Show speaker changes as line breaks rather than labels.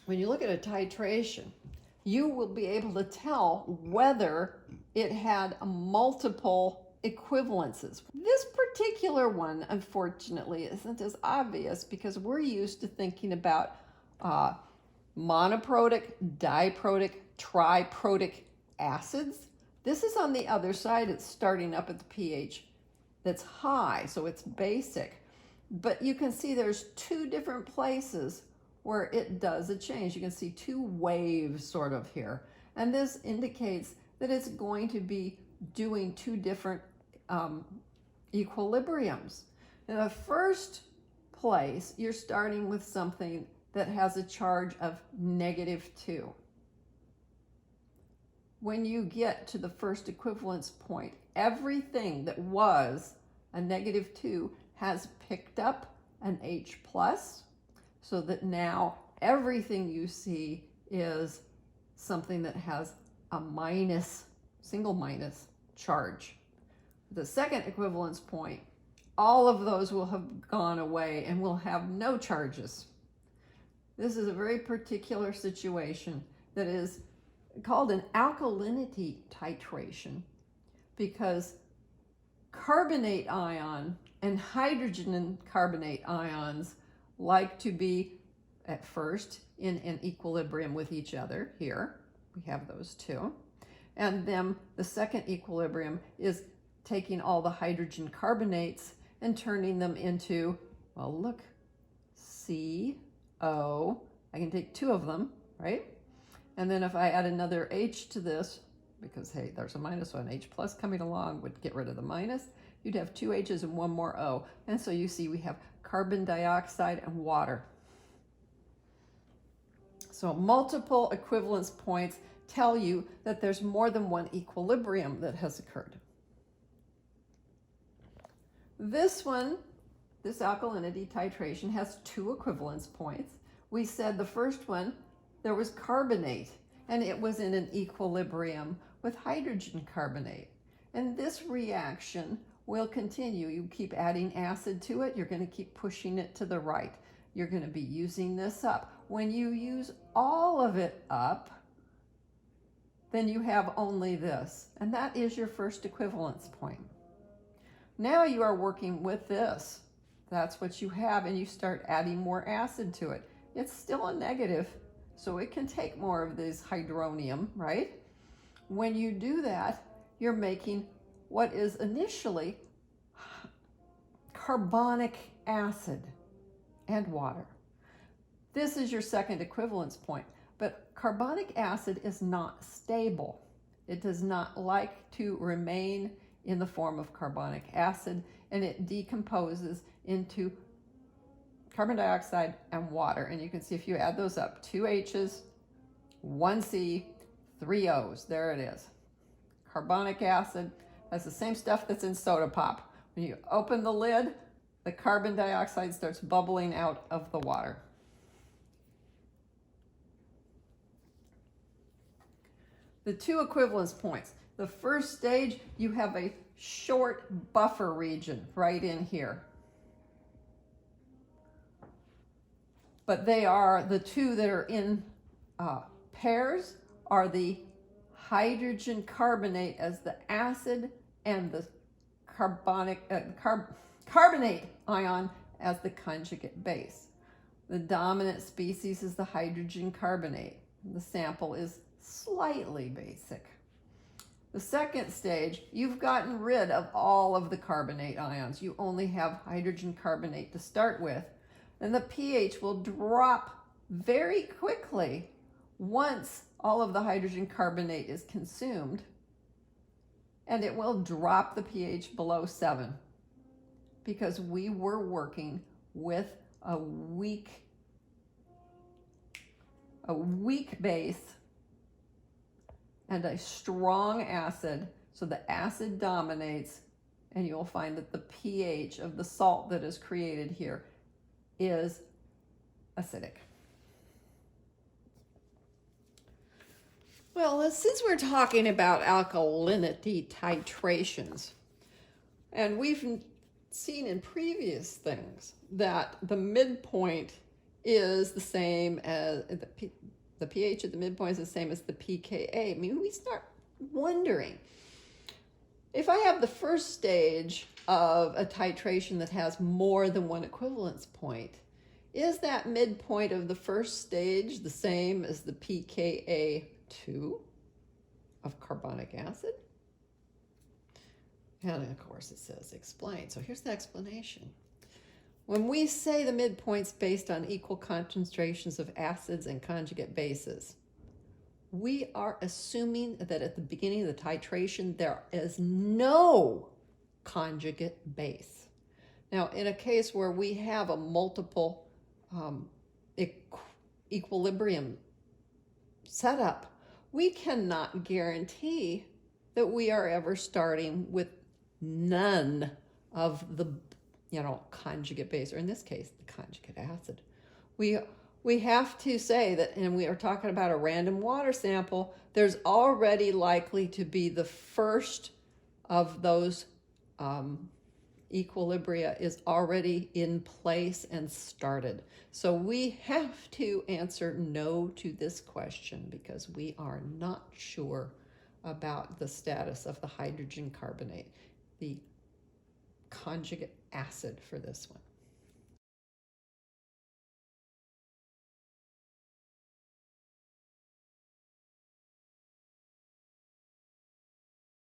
when you look at a titration, you will be able to tell whether it had multiple equivalences. This particular one, unfortunately, isn't as obvious because we're used to thinking about monoprotic, diprotic, triprotic acids. This is on the other side. It's starting up at the pH that's high, so it's basic. But you can see there's two different places where it does a change. You can see two waves sort of here. And this indicates that it's going to be doing two different equilibriums. In the first place, you're starting with something that has a charge of -2. When you get to the first equivalence point, everything that was a -2 has picked up an H+, so that now everything you see is something that has a single minus charge. The second equivalence point, all of those will have gone away and will have no charges. This is a very particular situation that is called an alkalinity titration because carbonate ion and hydrogen and carbonate ions like to be at first in an equilibrium with each other. Here we have those two. And then the second equilibrium is taking all the hydrogen carbonates and turning them into, well, look, CO. I can take two of them, right? And then if I add another H to this, because hey, there's a -1, H+ coming along would get rid of the minus, you'd have two H's and one more O. And so you see we have carbon dioxide and water. So multiple equivalence points tell you that there's more than one equilibrium that has occurred. This one, this alkalinity titration, has two equivalence points. We said the first one, there was carbonate, and it was in an equilibrium with hydrogen carbonate. And this reaction will continue. You keep adding acid to it, you're going to keep pushing it to the right. You're going to be using this up. When you use all of it up, then you have only this, and that is your first equivalence point. Now you are working with this. That's what you have, and you start adding more acid to it. It's still a negative, so it can take more of this hydronium, right? When you do that, you're making what is initially carbonic acid and water. This is your second equivalence point, but carbonic acid is not stable. It does not like to remain in the form of carbonic acid, and it decomposes into carbon dioxide and water. And you can see if you add those up, 2 H's, 1 C, 3 O's, there it is. Carbonic acid has the same stuff that's in soda pop. When you open the lid, the carbon dioxide starts bubbling out of the water. The two equivalence points. The first stage, you have a short buffer region right in here. But they are the two that are in pairs are the hydrogen carbonate as the acid and the carbonate ion as the conjugate base. The dominant species is the hydrogen carbonate. The sample is slightly basic. The second stage, you've gotten rid of all of the carbonate ions. You only have hydrogen carbonate to start with. And the pH will drop very quickly once all of the hydrogen carbonate is consumed, and it will drop the pH below 7 because we were working with a weak base and a strong acid, so the acid dominates, and you'll find that the pH of the salt that is created here is acidic. Well, since we're talking about alkalinity titrations, and we've seen in previous things that the midpoint is the same as the pH at the midpoint is the same as the pKa. I mean, we start wondering, if I have the first stage of a titration that has more than one equivalence point, is that midpoint of the first stage the same as the pKa2 of carbonic acid? And of course it says explain. So here's the explanation. When we say the midpoint's based on equal concentrations of acids and conjugate bases, we are assuming that at the beginning of the titration there is no conjugate base. Now, in a case where we have a multiple equilibrium setup, we cannot guarantee that we are ever starting with none of the conjugate base, or in this case, the conjugate acid. We have to say that, and we are talking about a random water sample, there's already likely to be the first of those equilibria is already in place and started. So we have to answer no to this question because we are not sure about the status of the hydrogen carbonate, the conjugate acid for this one.